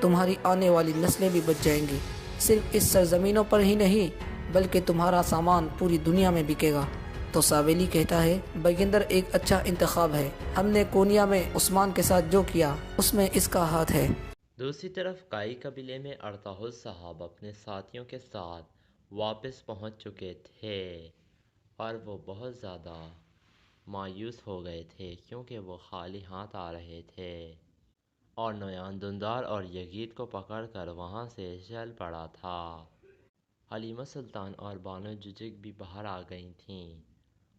تمہاری آنے والی نسلیں بھی بچ جائیں گی۔ صرف اس سرزمینوں پر ہی نہیں بلکہ تمہارا سامان پوری دنیا میں بکے گا۔ تو ساویلی کہتا ہے بیگندر ایک اچھا انتخاب ہے، ہم نے کونیا میں عثمان کے ساتھ جو کیا اس میں اس کا ہاتھ ہے۔ دوسری طرف کائی قبیلے میں ارطغرل صاحب اپنے ساتھیوں کے ساتھ واپس پہنچ چکے تھے اور وہ بہت زیادہ مایوس ہو گئے تھے کیونکہ وہ خالی ہاتھ آ رہے تھے اور نویان دندار اور یزید کو پکڑ کر وہاں سے چل پڑا تھا۔ حلیمہ سلطان اور بانو ججک بھی باہر آ گئی تھیں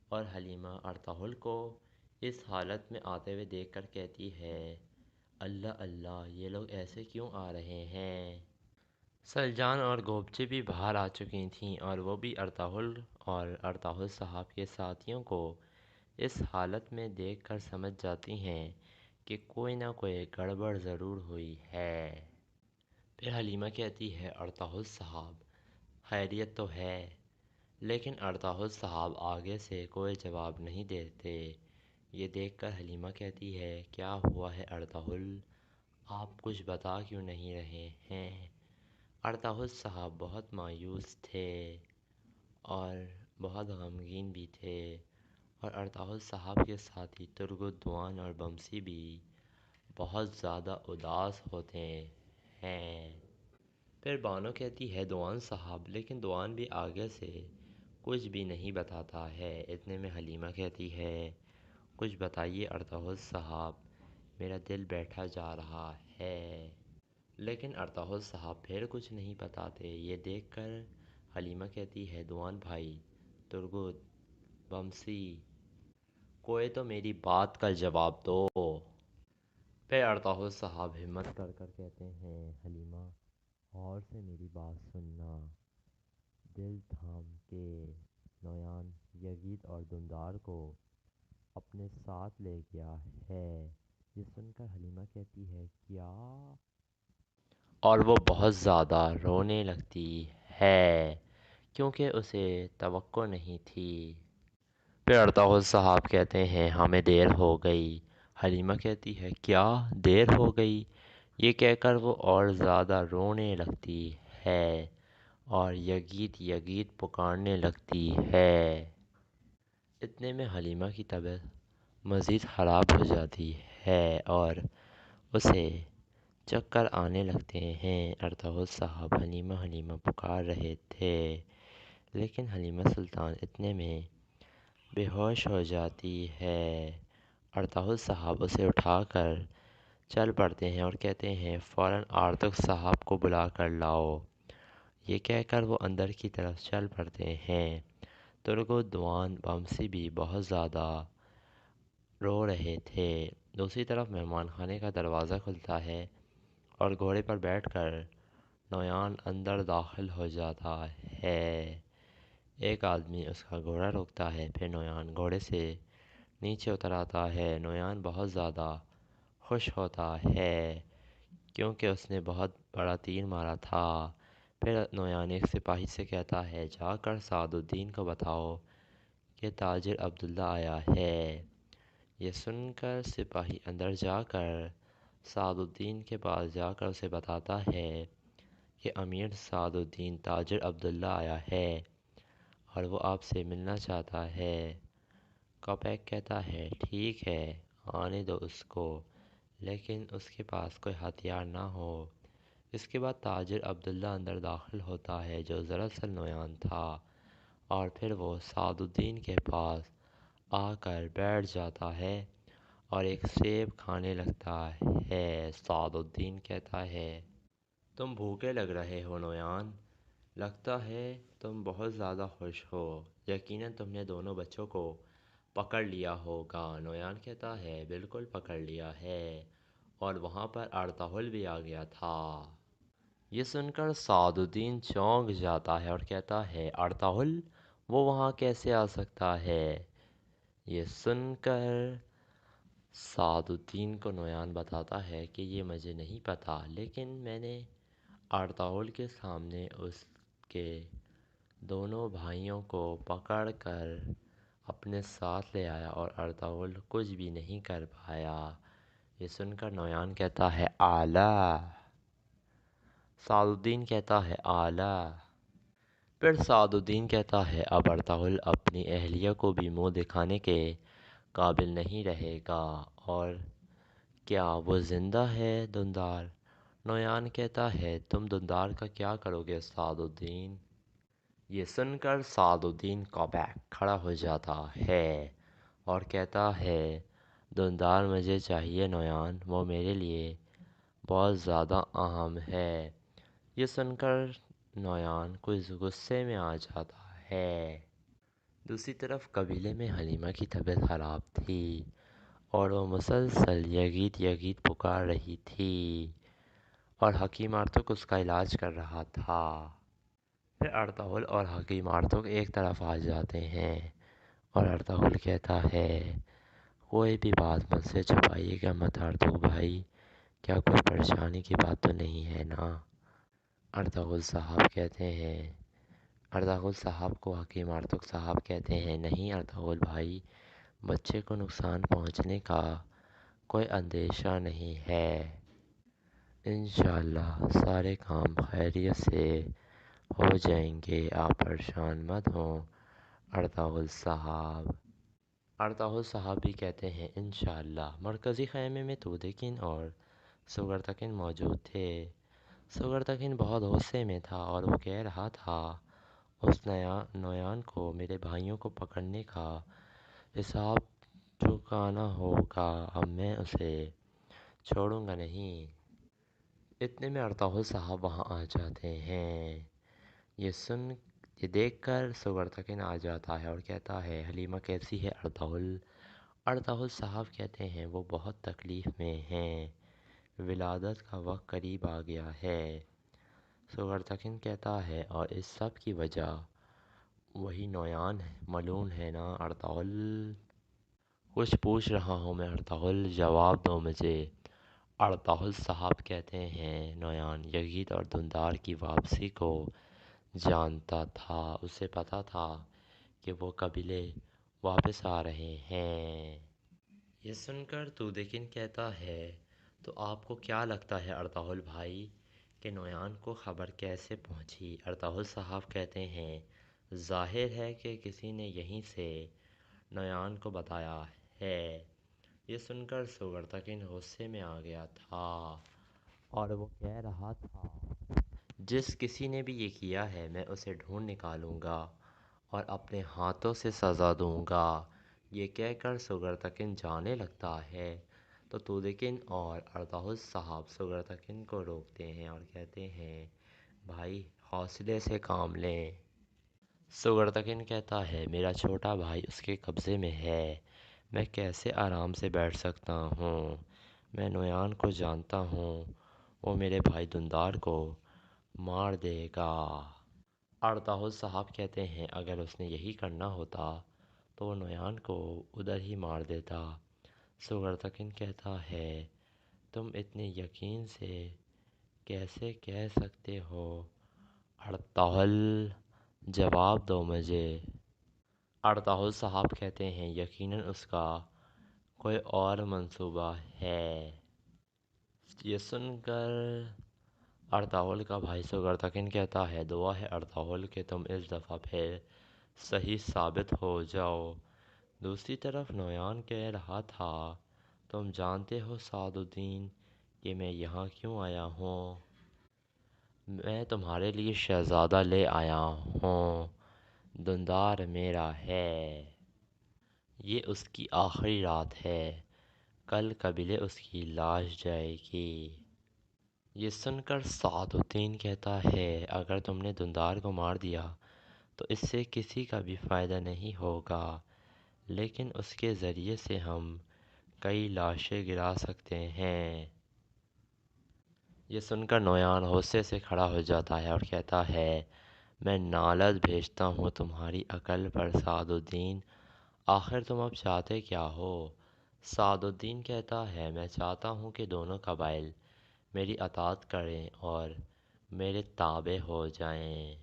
اور حلیمہ ارطغرل کو اس حالت میں آتے ہوئے دیکھ کر کہتی ہے اللہ اللہ، یہ لوگ ایسے کیوں آ رہے ہیں؟ سلجان اور گوبچے بھی باہر آ چکی تھیں اور وہ بھی ارطغرل اور ارطغرل صاحب کے ساتھیوں کو اس حالت میں دیکھ کر سمجھ جاتی ہیں کہ کوئی نہ کوئی گڑبڑ ضرور ہوئی ہے۔ پھر حلیمہ کہتی ہے ارطغرل صاحب خیریت تو ہے، لیکن ارطغرل صاحب آگے سے کوئی جواب نہیں دیتے۔ یہ دیکھ کر حلیمہ کہتی ہے کیا ہوا ہے ارطغرل، آپ کچھ بتا کیوں نہیں رہے ہیں؟ ارطغرل صاحب بہت مایوس تھے اور بہت غمگین بھی تھے اور ارطغرل صاحب کے ساتھی ترگت، دوان اور بمسی بھی بہت زیادہ اداس ہوتے ہیں۔ پھر بانو کہتی ہے دوان صاحب، لیکن دوان بھی آگے سے کچھ بھی نہیں بتاتا ہے۔ اتنے میں حلیمہ کہتی ہے کچھ بتائیے ارطغرل صاحب، میرا دل بیٹھا جا رہا ہے۔ لیکن ارطغرل صاحب پھر کچھ نہیں بتاتے۔ یہ دیکھ کر حلیمہ کہتی ہے دوان بھائی، ترگت، بمسی، کوئی تو میری بات کا جواب دو۔ پھر ارطغرل صاحب ہمت کر کر کہتے ہیں حلیمہ غور سے میری بات سننا، دل تھام کے نویان یزید اور دندار کو اپنے ساتھ لے گیا ہے۔ یہ سن کر حلیمہ کہتی ہے کیا؟ اور وہ بہت زیادہ رونے لگتی ہے کیونکہ اسے توقع نہیں تھی۔ پھر ارطغرل صاحب کہتے ہیں ہمیں دیر ہو گئی۔ حلیمہ کہتی ہے کیا دیر ہو گئی؟ یہ کہہ کر وہ اور زیادہ رونے لگتی ہے اور یزید یزید پکارنے لگتی ہے۔ اتنے میں حلیمہ کی طبیعت مزید خراب ہو جاتی ہے اور اسے چکر آنے لگتے ہیں۔ ارطغرل صاحب حلیمہ حلیمہ پکار رہے تھے لیکن حلیمہ سلطان اتنے میں بے ہوش ہو جاتی ہے۔ ارطغرل صاحب اسے اٹھا کر چل پڑتے ہیں اور کہتے ہیں فوراً ارطغرل صاحب کو بلا کر لاؤ۔ یہ کہہ کر وہ اندر کی طرف چل پڑتے ہیں۔ ترگت، دوان، بمسی بھی بہت زیادہ رو رہے تھے۔ دوسری طرف مہمان خانے کا دروازہ کھلتا ہے اور گھوڑے پر بیٹھ کر نویان اندر داخل ہو جاتا ہے۔ ایک آدمی اس کا گھوڑا روکتا ہے، پھر نویان گھوڑے سے نیچے اتر آتا ہے۔ نویان بہت زیادہ خوش ہوتا ہے کیونکہ اس نے بہت بڑا تیر مارا تھا۔ پھر نویان ایک سپاہی سے کہتا ہے جا کر سعد الدین کو بتاؤ کہ تاجر عبداللہ آیا ہے۔ یہ سن کر سپاہی اندر جا کر سعد الدین کے پاس جا کر اسے بتاتا ہے کہ امیر سعد الدین تاجر عبداللہ آیا ہے اور وہ آپ سے ملنا چاہتا ہے۔ کوپیک کہتا ہے ٹھیک ہے آنے دو اس کو، لیکن اس کے پاس کوئی ہتھیار نہ ہو۔ اس کے بعد تاجر عبداللہ اندر داخل ہوتا ہے جو دراصل نویان تھا اور پھر وہ سعد الدین کے پاس آ کر بیٹھ جاتا ہے اور ایک سیب کھانے لگتا ہے۔ سعد الدین کہتا ہے تم بھوکے لگ رہے ہو نویان، لگتا ہے تم بہت زیادہ خوش ہو، یقیناً تم نے دونوں بچوں کو پکڑ لیا ہوگا۔ نویان کہتا ہے بالکل پکڑ لیا ہے اور وہاں پر ارطغرل بھی آ گیا تھا۔ یہ سن کر سعد الدین چونک جاتا ہے اور کہتا ہے ارطغرل وہ وہاں کیسے آ سکتا ہے؟ یہ سن کر سعد الدین کو نویان بتاتا ہے کہ یہ مجھے نہیں پتا، لیکن میں نے ارطغرل کے سامنے اس کے دونوں بھائیوں کو پکڑ کر اپنے ساتھ لے آیا اور ارطغرل کچھ بھی نہیں کر پایا۔ یہ سن کر نویان کہتا ہے اعلیٰ۔ سعد الدین کہتا ہے اعلیٰ۔ پھر سعد الدین کہتا ہے اب ارطغرل اپنی اہلیہ کو بھی منہ دکھانے کے قابل نہیں رہے گا، اور کیا وہ زندہ ہے دندار؟ نویان کہتا ہے تم دندار کا کیا کرو گے سعد الدین؟ یہ سن کر سعد الدین کوبیک کھڑا ہو جاتا ہے اور کہتا ہے دندار مجھے چاہیے نویان، وہ میرے لیے بہت زیادہ اہم ہے۔ یہ سن کر نویان کچھ غصے میں آ جاتا ہے۔ دوسری طرف قبیلے میں حلیمہ کی طبیعت خراب تھی اور وہ مسلسل یغیت یغیت پکار رہی تھی اور حکیم آرتک اس کا علاج کر رہا تھا۔ پھر ارطغرل اور حکیم آرتک ایک طرف آ جاتے ہیں اور ارطغرل کہتا ہے کوئی بھی بات مجھ سے چھپائیے گا مت آرتک بھائی، کیا کوئی پریشانی کی بات تو نہیں ہے نا؟ ارطغرل صاحب کو حکیم آرتک صاحب کہتے ہیں نہیں ارطغرل بھائی، بچے کو نقصان پہنچنے کا کوئی اندیشہ نہیں ہے، انشاءاللہ سارے کام خیریت سے ہو جائیں گے، آپ پریشان مت ہوں ارطغرل صاحب۔ ارطغرل صاحب بھی کہتے ہیں انشاءاللہ۔ مرکزی خیمے میں تودیکن اور سگرتکن موجود تھے۔ سگرتکن بہت غصے میں تھا اور وہ کہہ رہا تھا اس نویان کو میرے بھائیوں کو پکڑنے کا حساب چکانا ہوگا، اب میں اسے چھوڑوں گا نہیں۔ اتنے میں ارطغرل صاحب وہاں آ جاتے ہیں۔ یہ دیکھ کر سگرتکن آ جاتا ہے اور کہتا ہے حلیمہ کیسی ہے ارطغرل؟ ارطغرل صاحب کہتے ہیں وہ بہت تکلیف میں ہیں، ولادت کا وقت قریب آ گیا ہے۔ سگرتکن کہتا ہے اور اس سب کی وجہ وہی نویان ملعون ہے نا ارطغرل؟ کچھ پوچھ رہا ہوں میں ارطغرل، جواب دو مجھے۔ ارطغرل صاحب کہتے ہیں نویان یغیت اور دندار کی واپسی کو جانتا تھا، اسے پتا تھا کہ وہ قبیلے واپس آ رہے ہیں۔ یہ سن کر تودیکن کہتا ہے تو آپ کو کیا لگتا ہے ارطغرل بھائی کہ نویان کو خبر کیسے پہنچی؟ ارطغرل صاحب کہتے ہیں ظاہر ہے کہ کسی نے یہیں سے نویان کو بتایا ہے۔ یہ سن کر سگرتکن غصے میں آ گیا تھا اور وہ کہہ رہا تھا جس کسی نے بھی یہ کیا ہے میں اسے ڈھونڈ نکالوں گا اور اپنے ہاتھوں سے سزا دوں گا۔ یہ کہہ کر سگرتکن جانے لگتا ہے تو تودیکن اور ارطغرل صاحب سگرتکن کو روکتے ہیں اور کہتے ہیں بھائی حوصلے سے کام لیں۔ سگرتکن کہتا ہے میرا چھوٹا بھائی اس کے قبضے میں ہے، میں کیسے آرام سے بیٹھ سکتا ہوں؟ میں نویان کو جانتا ہوں، وہ میرے بھائی دندار کو مار دے گا۔ ارطغرل صاحب کہتے ہیں اگر اس نے یہی کرنا ہوتا تو وہ نویان کو ادھر ہی مار دیتا۔ سگرتکن کہتا ہے تم اتنے یقین سے کیسے کہہ سکتے ہو ارطغرل؟ جواب دو مجھے۔ ارطغرل صاحب کہتے ہیں یقیناً اس کا کوئی اور منصوبہ ہے۔ یہ سن کر ارطغرل کا بھائی سگرتکن کہتا ہے دعا ہے ارطغرل کہ تم اس دفعہ پھر صحیح ثابت ہو جاؤ۔ دوسری طرف نویان کہہ رہا تھا تم جانتے ہو سعد الدین کہ میں یہاں کیوں آیا ہوں؟ میں تمہارے لیے شہزادہ لے آیا ہوں، دندار میرا ہے، یہ اس کی آخری رات ہے، کل قبیلے اس کی لاش جائے گی۔ یہ سن کر سعد الدین کہتا ہے اگر تم نے دندار کو مار دیا تو اس سے کسی کا بھی فائدہ نہیں ہوگا، لیکن اس کے ذریعے سے ہم کئی لاشیں گرا سکتے ہیں۔ یہ سن کر نویان غصے سے کھڑا ہو جاتا ہے اور کہتا ہے میں نالد بھیجتا ہوں تمہاری عقل پر سعد الدین، آخر تم اب چاہتے کیا ہو؟ سعد الدین کہتا ہے میں چاہتا ہوں کہ دونوں قبائل میری اطاعت کریں اور میرے تابع ہو جائیں،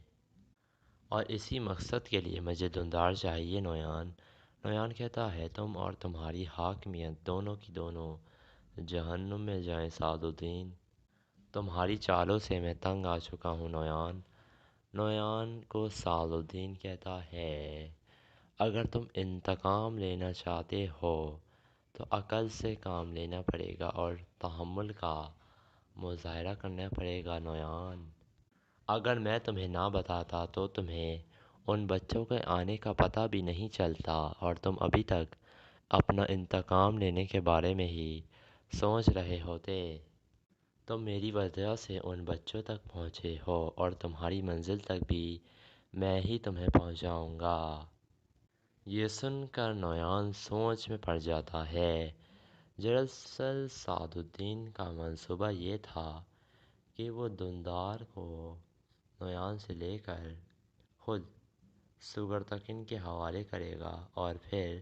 اور اسی مقصد کے لیے مجھے دندار چاہیے نویان۔ نویان کہتا ہے تم اور تمہاری حاکمیت دونوں کی دونوں جہنم میں جائیں سعد الدین، تمہاری چالوں سے میں تنگ آ چکا ہوں نویان۔ نویان کو سعد الدین کہتا ہے اگر تم انتقام لینا چاہتے ہو تو عقل سے کام لینا پڑے گا اور تحمل کا مظاہرہ کرنا پڑے گا نویان۔ اگر میں تمہیں نہ بتاتا تو تمہیں ان بچوں کے آنے کا پتہ بھی نہیں چلتا اور تم ابھی تک اپنا انتقام لینے کے بارے میں ہی سوچ رہے ہوتے۔ تم میری وجہ سے ان بچوں تک پہنچے ہو اور تمہاری منزل تک بھی میں ہی تمہیں پہنچاؤں گا۔ یہ سن کر نویان سوچ میں پڑ جاتا ہے۔ دراصل سعد الدین کا منصوبہ یہ تھا کہ وہ دندار کو نویان سے لے کر خود سگرتکن کے حوالے کرے گا اور پھر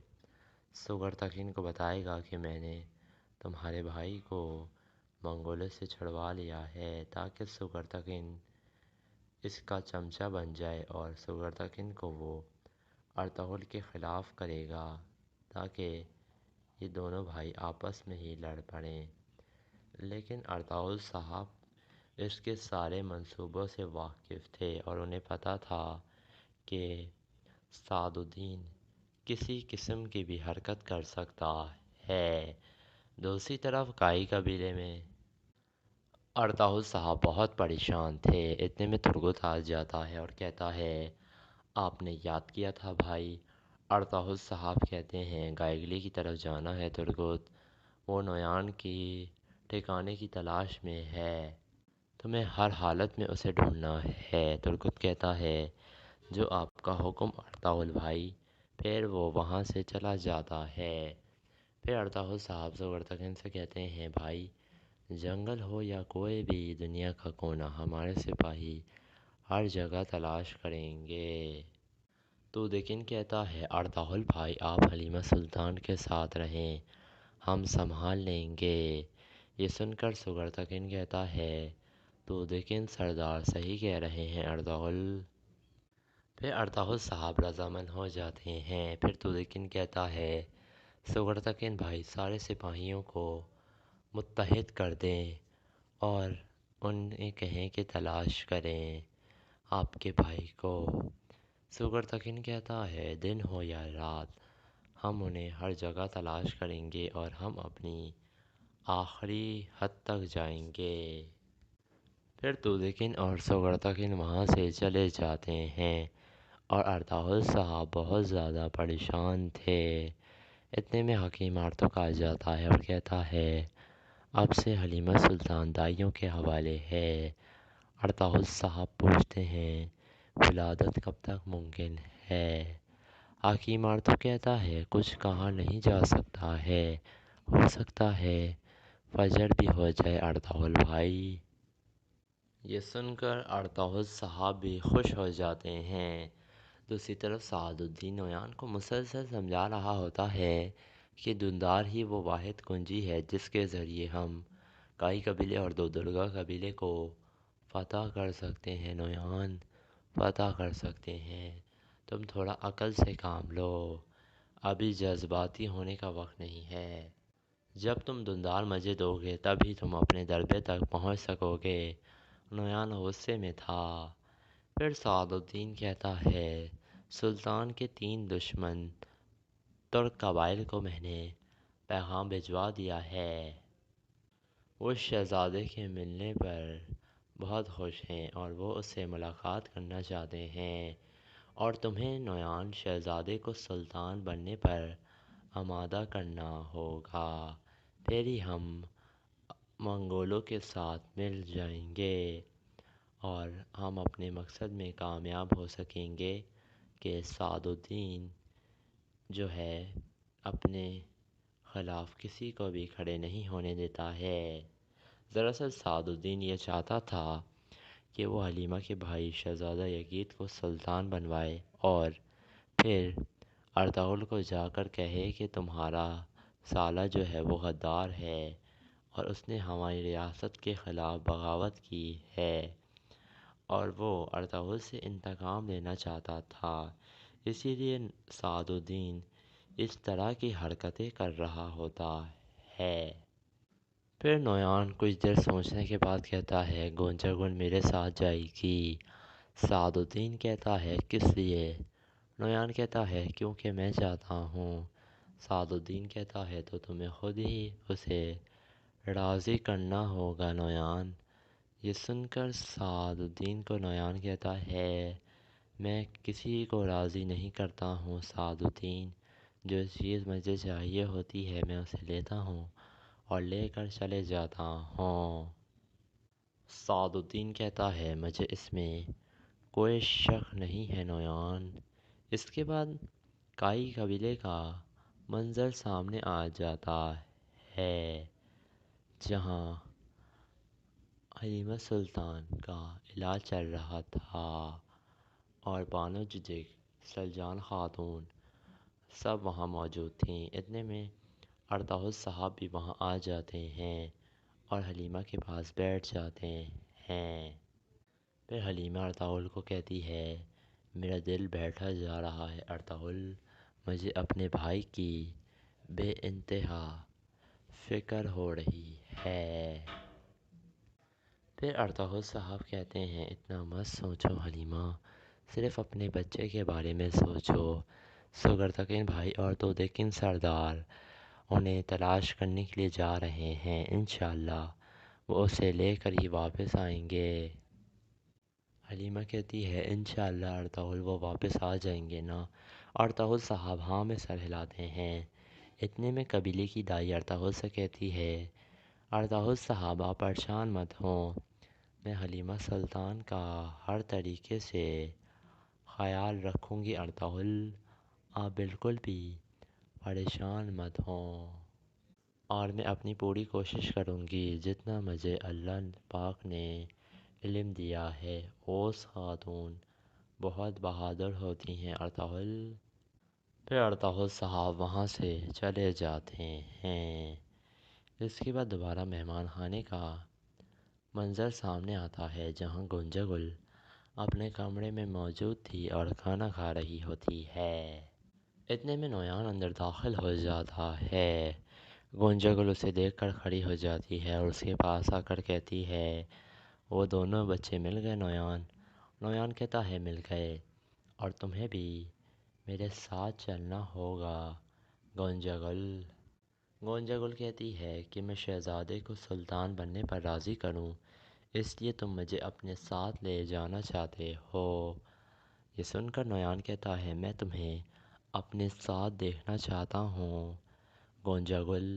سگرتکن کو بتائے گا کہ میں نے تمہارے بھائی کو منگولوں سے چھڑوا لیا ہے، تاکہ سگرتکن اس کا چمچہ بن جائے اور سگرتکن کو وہ ارطغرل کے خلاف کرے گا تاکہ یہ دونوں بھائی آپس میں ہی لڑ پڑیں۔ لیکن ارطغرل صاحب اس کے سارے منصوبوں سے واقف تھے اور انہیں پتہ تھا کہ سعد الدین کسی قسم کی بھی حرکت کر سکتا ہے۔ دوسری طرف کائی قبیلے میں ارطغرل صاحب بہت پریشان تھے۔ اتنے میں ترگت آ جاتا ہے اور کہتا ہے آپ نے یاد کیا تھا بھائی۔ ارطغرل صاحب کہتے ہیں گائیگلی کی طرف جانا ہے ترگت، وہ نویان کی ٹھکانے کی تلاش میں ہے، تمہیں ہر حالت میں اسے ڈھونڈنا ہے۔ ترگت کہتا ہے جو آپ کا حکم ارطغرل بھائی۔ پھر وہ وہاں سے چلا جاتا ہے۔ پھر ارطغرل صاحب سگرتکن سے کہتے ہیں بھائی جنگل ہو یا کوئی بھی دنیا کا کونا، ہمارے سپاہی ہر جگہ تلاش کریں گے۔ تودیکن کہتا ہے ارطغرل بھائی آپ حلیمہ سلطان کے ساتھ رہیں، ہم سنبھال لیں گے۔ یہ سن کر سگرتکن کہتا ہے تودیکن سردار صحیح کہہ رہے ہیں ارطغرل۔ پھر ارطغرل صاحب رضامند ہو جاتے ہیں۔ پھر تودیکن کہتا ہے سگرتکن بھائی سارے سپاہیوں کو متحد کر دیں اور انہیں کہیں کہ تلاش کریں آپ کے بھائی کو۔ سگرتکن کہتا ہے دن ہو یا رات ہم انہیں ہر جگہ تلاش کریں گے اور ہم اپنی آخری حد تک جائیں گے۔ پھر تودیکن اور سگرتکن وہاں سے چلے جاتے ہیں اور ارطغرل صاحب بہت زیادہ پریشان تھے۔ اتنے میں حکیم ارطغرل آ جاتا ہے اور کہتا ہے اب سے حلیمہ سلطان دائیوں کے حوالے ہے۔ ارطغرل صاحب پوچھتے ہیں ولادت کب تک ممکن ہے؟ حکیم ارطغرل کہتا ہے کچھ کہا نہیں جا سکتا ہے، ہو سکتا ہے فجر بھی ہو جائے ارطغرل بھائی۔ یہ سن کر ارطغرل صاحب بھی خوش ہو جاتے ہیں۔ دوسری طرف سعد الدین نویان کو مسلسل سمجھا رہا ہوتا ہے کہ دندار ہی وہ واحد کنجی ہے جس کے ذریعے ہم کائی قبیلے اور دودرگا قبیلے کو فتح کر سکتے ہیں نویان، فتح کر سکتے ہیں۔ تم تھوڑا عقل سے کام لو، ابھی جذباتی ہونے کا وقت نہیں ہے۔ جب تم دندار مجھے دو گے تب ہی تم اپنے دربے تک پہنچ سکو گے۔ نویان غصے میں تھا۔ پھر سعد الدین کہتا ہے سلطان کے 3 دشمن ترک قبائل کو میں نے پیغام بھجوا دیا ہے، وہ شہزادے کے ملنے پر بہت خوش ہیں اور وہ اس سے ملاقات کرنا چاہتے ہیں اور تمہیں نویان شہزادے کو سلطان بننے پر آمادہ کرنا ہوگا، پھر ہی ہم منگولوں کے ساتھ مل جائیں گے اور ہم اپنے مقصد میں کامیاب ہو سکیں گے کہ سعد الدین جو ہے اپنے خلاف کسی کو بھی کھڑے نہیں ہونے دیتا ہے۔ دراصل سعد الدین یہ چاہتا تھا کہ وہ حلیمہ کے بھائی شہزادہ یزید کو سلطان بنوائے اور پھر ارطغرل کو جا کر کہے کہ تمہارا سالہ جو ہے وہ غدار ہے اور اس نے ہماری ریاست کے خلاف بغاوت کی ہے اور وہ ارطغرل سے انتقام لینا چاہتا تھا، اسی لیے سعد الدین اس طرح کی حرکتیں کر رہا ہوتا ہے۔ پھر نویان کچھ دیر سوچنے کے بعد کہتا ہے گونجا گل میرے ساتھ جائے گی؟ سعد الدین کہتا ہے کس لیے؟ نویان کہتا ہے کیونکہ میں چاہتا ہوں۔ سعد الدین کہتا ہے تو تمہیں خود ہی اسے راضی کرنا ہوگا نویان۔ یہ سن کر سعد الدین کو نویان کہتا ہے میں کسی کو راضی نہیں کرتا ہوں سعد الدین، جو چیز مجھے چاہیے ہوتی ہے میں اسے لیتا ہوں اور لے کر چلے جاتا ہوں۔ سعد الدین کہتا ہے مجھے اس میں کوئی شک نہیں ہے نویان۔ اس کے بعد کائی قبیلے کا منظر سامنے آ جاتا ہے، جہاں حلیمہ سلطان کا علاج چل رہا تھا اور بانو ججک، سلجان خاتون سب وہاں موجود تھیں۔ اتنے میں ارطغرل صاحب بھی وہاں آ جاتے ہیں اور حلیمہ کے پاس بیٹھ جاتے ہیں۔ پھر حلیمہ ارطغرل کو کہتی ہے میرا دل بیٹھا جا رہا ہے ارطغرل، مجھے اپنے بھائی کی بے انتہا فکر ہو رہی ہے۔ پھر ارطغرل صاحب کہتے ہیں اتنا مت سوچو حلیمہ، صرف اپنے بچے کے بارے میں سوچو۔ سگرتکن بھائی اور دودکن سردار انہیں تلاش کرنے کے لیے جا رہے ہیں، انشاءاللہ وہ اسے لے کر ہی واپس آئیں گے۔ حلیمہ کہتی ہے انشاءاللہ ارطغرل وہ واپس آ جائیں گے نا؟ ارطغرل صاحب ہاں میں سر ہلاتے ہیں۔ اتنے میں قبیلے کی دائی ارطغرل سے کہتی ہے ارطغرل صاحب آپ پریشان مت ہوں، میں حلیمہ سلطان کا ہر طریقے سے خیال رکھوں گی ارطغرل، آپ بالکل بھی پریشان مت ہوں، اور میں اپنی پوری کوشش کروں گی جتنا مجھے اللہ پاک نے علم دیا ہے۔ اوس خاتون بہت بہادر ہوتی ہیں ارطغرل۔ پھر ارطغرل صاحب وہاں سے چلے جاتے ہیں۔ اس کے بعد دوبارہ مہمان خانے کا منظر سامنے آتا ہے، جہاں گونجا گل اپنے کمرے میں موجود تھی اور کھانا کھا رہی ہوتی ہے۔ اتنے میں نویان اندر داخل ہو جاتا ہے۔ گونجا گل اسے دیکھ کر کھڑی ہو جاتی ہے اور اس کے پاس آ کر کہتی ہے وہ دونوں بچے مل گئے نویان؟ نویان کہتا ہے مل گئے، اور تمہیں بھی میرے ساتھ چلنا ہوگا گونجا گل۔ گونجا گل کہتی ہے کہ میں شہزادے کو سلطان بننے پر راضی کروں، اس لیے تم مجھے اپنے ساتھ لے جانا چاہتے ہو۔ یہ سن کر نویان کہتا ہے میں تمہیں اپنے ساتھ دیکھنا چاہتا ہوں گونجا گل،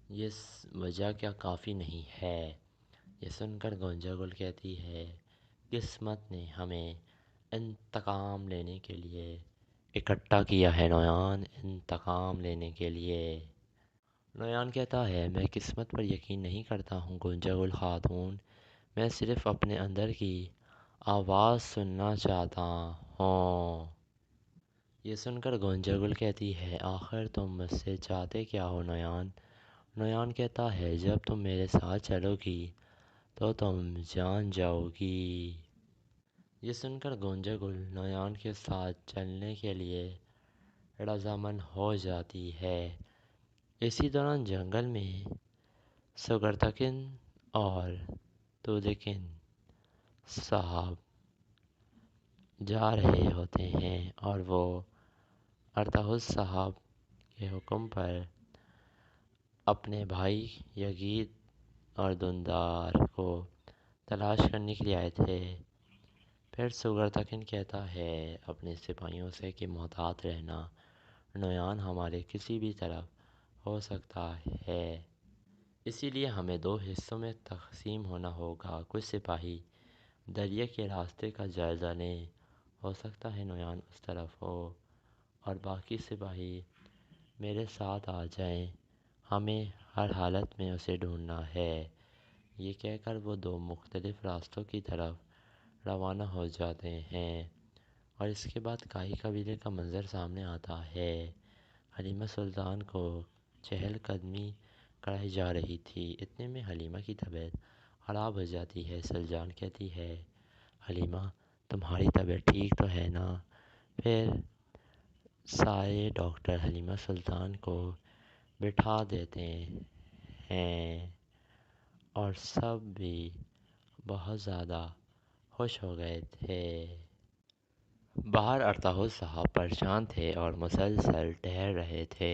یہ وجہ کیا کافی نہیں ہے؟ یہ سن کر گونجا گل کہتی ہے قسمت نے ہمیں انتقام لینے کے لیے اکٹھا کیا ہے نویان، انتقام لینے کے لیے۔ نویان کہتا ہے میں قسمت پر یقین نہیں کرتا ہوں گونجا گل خاتون، میں صرف اپنے اندر کی آواز سننا چاہتا ہوں۔ یہ سن کر گونجا گل کہتی ہے آخر تم مجھ سے چاہتے کیا ہو نویان؟ نویان کہتا ہے جب تم میرے ساتھ چلو گی تو تم جان جاؤ گی۔ یہ سن کر گونجا گل نویان کے ساتھ چلنے کے لیے رضامند ہو جاتی ہے۔ اسی دوران جنگل میں سگرتکن اور دودکن صاحب جا رہے ہوتے ہیں اور وہ ارطغرل صاحب کے حکم پر اپنے بھائی یزید اور دندار کو تلاش کرنے کے لیے آئے تھے۔ پھر سگرتکن کہتا ہے اپنے سپاہیوں سے کہ محتاط رہنا، نویان ہمارے کسی بھی طرف ہو سکتا ہے، اسی لیے ہمیں دو حصوں میں تقسیم ہونا ہوگا۔ کچھ سپاہی دریا کے راستے کا جائزہ لیں، ہو سکتا ہے نویان اس طرف ہو، اور باقی سپاہی میرے ساتھ آ جائیں، ہمیں ہر حالت میں اسے ڈھونڈنا ہے۔ یہ کہہ کر وہ دو مختلف راستوں کی طرف روانہ ہو جاتے ہیں، اور اس کے بعد کائی قبیلے کا منظر سامنے آتا ہے۔ حلیمہ سلطان کو چہل قدمی کرائی جا رہی تھی۔ اتنے میں حلیمہ کی طبیعت خراب ہو جاتی ہے۔ سلجان کہتی ہے حلیمہ تمہاری طبیعت ٹھیک تو ہے نا؟ پھر سارے ڈاکٹر حلیمہ سلطان کو بٹھا دیتے ہیں، اور سب بھی بہت زیادہ خوش ہو گئے تھے۔ باہر ارطغرل صاحب پریشان تھے اور مسلسل ٹہل رہے تھے۔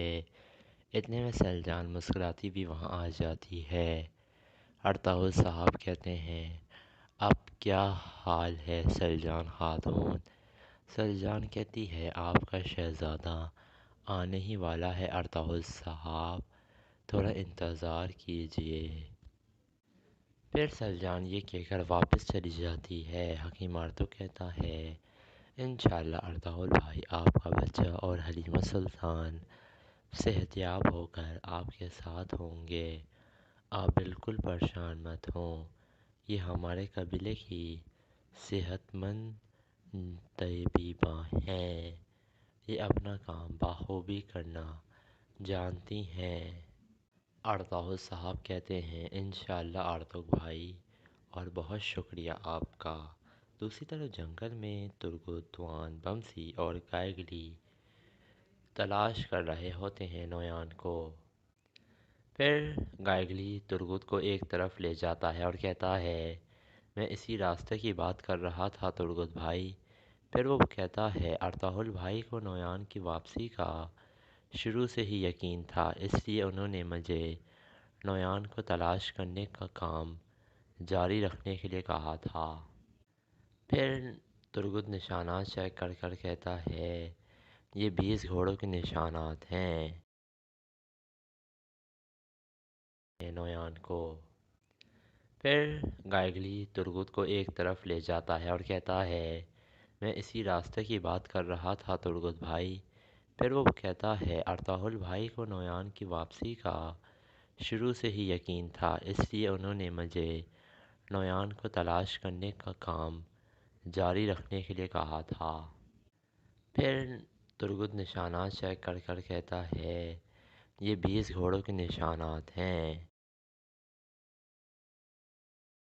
اتنے میں سیلجان مسکراتی بھی وہاں آ جاتی ہے۔ ارطغرل صاحب کہتے ہیں، اب کیا حال ہے سیلجان خاتون؟ سیلجان کہتی ہے، آپ کا شہزادہ آنے ہی والا ہے ارطغرل صاحب، تھوڑا انتظار کیجیے۔ پھر سیلجان یہ کہہ کر واپس چلی جاتی ہے۔ حکیم آرتو کہتا ہے، انشاءاللہ ارطغرل بھائی، آپ کا بچہ اور حلیمہ سلطان صحت یاب ہو کر آپ کے ساتھ ہوں گے۔ آپ بالکل پریشان مت ہوں، یہ ہمارے قبیلے کی صحت مند طبیبہ ہیں، یہ اپنا کام بخوبی کرنا جانتی ہیں۔ ارطغرل صاحب کہتے ہیں، انشاءاللہ آرتوک بھائی، اور بہت شکریہ آپ کا۔ دوسری طرف جنگل میں ترگت، توان، بمسی اور گائگلی تلاش کر رہے ہوتے ہیں نویان کو۔ پھر گائگلی ترگت کو ایک طرف لے جاتا ہے اور کہتا ہے، میں اسی راستے کی بات کر رہا تھا ترگت بھائی۔ پھر وہ کہتا ہے، ارطغرل بھائی کو نویان کی واپسی کا شروع سے ہی یقین تھا، اس لیے انہوں نے مجھے نویان کو تلاش کرنے کا کام جاری رکھنے کے لیے کہا تھا۔ پھر ترگت نشانات چیک کر کر کہتا ہے، یہ 20 گھوڑوں کے نشانات ہیں نویان کو۔ پھر گائگلی ترگت کو ایک طرف لے جاتا ہے اور کہتا ہے، میں اسی راستے کی بات کر رہا تھا ترگت بھائی۔ پھر وہ کہتا ہے، ارطغرل بھائی کو نویان کی واپسی کا شروع سے ہی یقین تھا، اس لیے انہوں نے مجھے نویان کو تلاش کرنے کا کام جاری رکھنے کے لیے کہا تھا۔ پھر ترگت نشانات چیک کر کر کہتا ہے، یہ 20 گھوڑوں کے نشانات ہیں